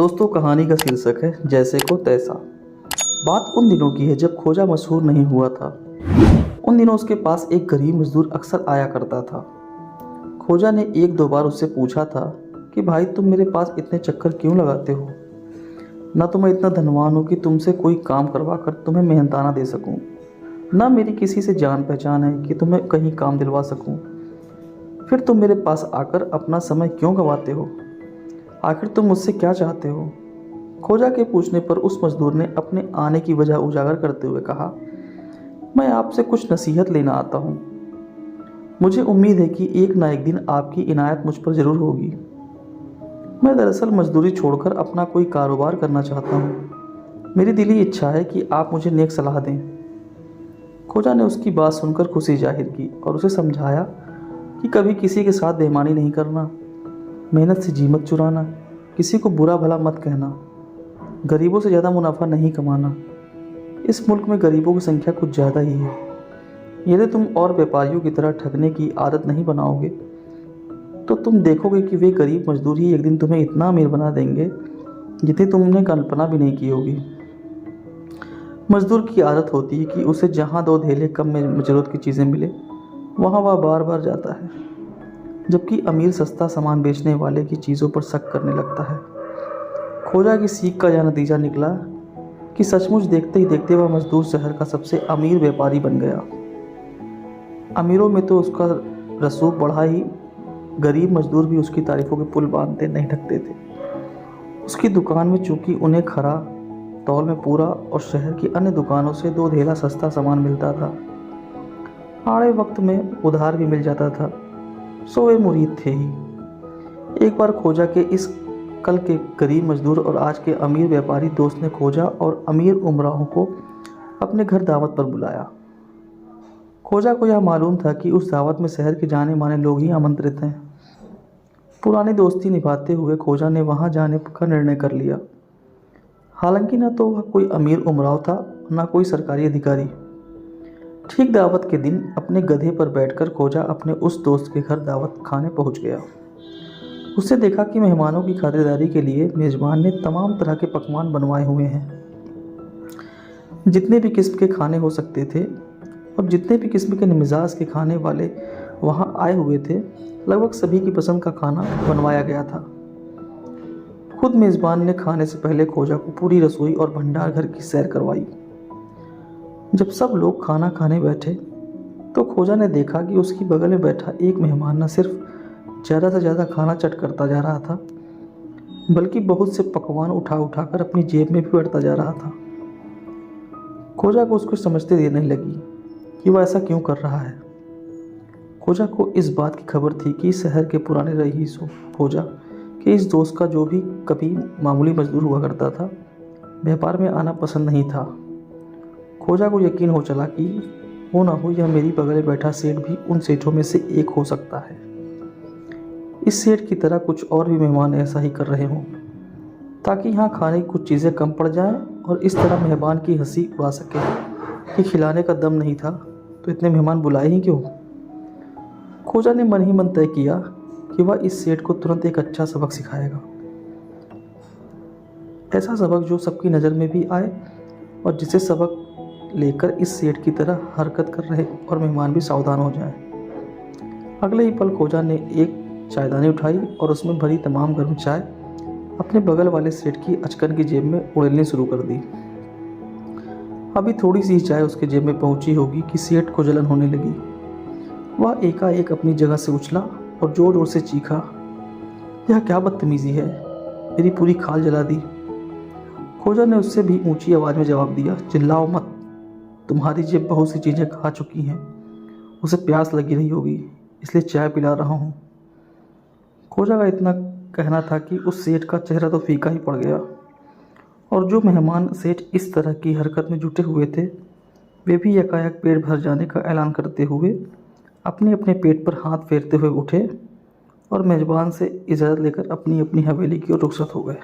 दोस्तों, कहानी का शीर्षक है जैसे को तैसा। बात उन दिनों की है जब खोजा मशहूर नहीं हुआ था। उन दिनों उसके पास एक गरीब मजदूर अक्सर आया करता था। खोजा ने एक दो बार उससे पूछा था कि भाई, तुम मेरे पास इतने चक्कर क्यों लगाते हो? न तो मैं इतना धनवान हूँ कि तुमसे कोई काम करवा कर तुम्हें मेहनताना दे सकूँ, न मेरी किसी से जान पहचान है कि तुम्हें कहीं काम दिलवा सकूँ। फिर तुम मेरे पास आकर अपना समय क्यों गंवाते हो? आखिर तुम मुझसे क्या चाहते हो? खोजा के पूछने पर उस मजदूर ने अपने आने की वजह उजागर करते हुए कहा, मैं आपसे कुछ नसीहत लेना आता हूँ। मुझे उम्मीद है कि एक ना एक दिन आपकी इनायत मुझ पर ज़रूर होगी। मैं दरअसल मजदूरी छोड़कर अपना कोई कारोबार करना चाहता हूँ। मेरी दिली इच्छा है कि आप मुझे नेक सलाह दें। खोजा ने उसकी बात सुनकर खुशी जाहिर की और उसे समझाया कि कभी किसी के साथ बेईमानी नहीं करना, मेहनत से जी मत चुराना, किसी को बुरा भला मत कहना, गरीबों से ज़्यादा मुनाफा नहीं कमाना। इस मुल्क में गरीबों की संख्या कुछ ज़्यादा ही है। यदि तुम और व्यापारियों की तरह ठगने की आदत नहीं बनाओगे तो तुम देखोगे कि वे गरीब मजदूर ही एक दिन तुम्हें इतना अमीर बना देंगे जितनी तुमने कल्पना भी नहीं की होगी। मजदूर की आदत होती है कि उसे जहाँ दो धेले कम में ज़रूरत की चीज़ें मिले वहाँ वह बार बार जाता है, जबकि अमीर सस्ता सामान बेचने वाले की चीज़ों पर शक करने लगता है। खोजा की सीख का यह नतीजा निकला कि सचमुच देखते ही देखते वह मजदूर शहर का सबसे अमीर व्यापारी बन गया। अमीरों में तो उसका रसूख बढ़ा ही, गरीब मजदूर भी उसकी तारीफों के पुल बांधते नहीं ढकते थे। उसकी दुकान में चूंकि उन्हें खरा तौल में पूरा और शहर की अन्य दुकानों से दो धेला सस्ता सामान मिलता था, आड़े वक्त में उधार भी मिल जाता था, सो वे मुरीद थे ही। एक बार खोजा के इस कल के गरीब मजदूर और आज के अमीर व्यापारी दोस्त ने खोजा और अमीर उमराहों को अपने घर दावत पर बुलाया। खोजा को यह मालूम था कि उस दावत में शहर के जाने माने लोग ही आमंत्रित हैं। पुरानी दोस्ती निभाते हुए खोजा ने वहां जाने का निर्णय कर लिया। हालांकि न तो वह कोई अमीर उमराव था, न कोई सरकारी अधिकारी। ठीक दावत के दिन अपने गधे पर बैठकर खोजा अपने उस दोस्त के घर दावत खाने पहुंच गया। उसने देखा कि मेहमानों की खातिरदारी के लिए मेज़बान ने तमाम तरह के पकवान बनवाए हुए हैं। जितने भी किस्म के खाने हो सकते थे और जितने भी किस्म के मिजाज के खाने वाले वहां आए हुए थे, लगभग सभी की पसंद का खाना बनवाया गया था। खुद मेज़बान ने खाने से पहले खोजा को पूरी रसोई और भंडार घर की सैर करवाई। जब सब लोग खाना खाने बैठे तो खोजा ने देखा कि उसकी बगल में बैठा एक मेहमान न सिर्फ ज़्यादा से ज़्यादा खाना चट करता जा रहा था, बल्कि बहुत से पकवान उठा उठाकर अपनी जेब में भी भरता जा रहा था। खोजा को उसको समझते देने लगी कि वह ऐसा क्यों कर रहा है। खोजा को इस बात की खबर थी कि शहर के पुराने रईसों खोजा कि इस दोस्त का जो भी कभी मामूली मजदूर हुआ करता था, व्यापार में आना पसंद नहीं था। खोजा को यकीन हो चला कि हो ना हो यह मेरी बगल में बैठा सेठ भी उन सेठों में से एक हो सकता है। इस सेठ की तरह कुछ और भी मेहमान ऐसा ही कर रहे हों, ताकि यहाँ खाने की कुछ चीज़ें कम पड़ जाएं और इस तरह मेहमान की हंसी उड़ा सके कि खिलाने का दम नहीं था तो इतने मेहमान बुलाए ही क्यों। खोजा ने मन ही मन तय किया कि वह इस सेठ को तुरंत एक अच्छा सबक सिखाएगा, ऐसा सबक जो सबकी नज़र में भी आए और जिसे सबक लेकर इस सेठ की तरह हरकत कर रहे और मेहमान भी सावधान हो जाएं। अगले ही पल खोजा ने एक चायदानी उठाई और उसमें भरी तमाम गर्म चाय अपने बगल वाले सेठ की अचकन की जेब में उड़ेलनी शुरू कर दी। अभी थोड़ी सी चाय उसके जेब में पहुंची होगी कि सेठ को जलन होने लगी। वह एकाएक अपनी जगह से उछला और जोर जोर से चीखा, यह क्या बदतमीजी है, मेरी पूरी खाल जला दी। खोजा ने उससे भी ऊंची आवाज़ में जवाब दिया, चिल्लाओ मत, तुम्हारी जेब बहुत सी चीज़ें खा चुकी हैं, उसे प्यास लगी रही होगी इसलिए चाय पिला रहा हूँ। खोजा का इतना कहना था कि उस सेठ का चेहरा तो फीका ही पड़ गया और जो मेहमान सेठ इस तरह की हरकत में जुटे हुए थे, वे भी एकाएक पेट भर जाने का ऐलान करते हुए अपने अपने पेट पर हाथ फेरते हुए उठे और मेज़बान से इजाज़त लेकर अपनी अपनी हवेली की ओर रुखसत हो गए।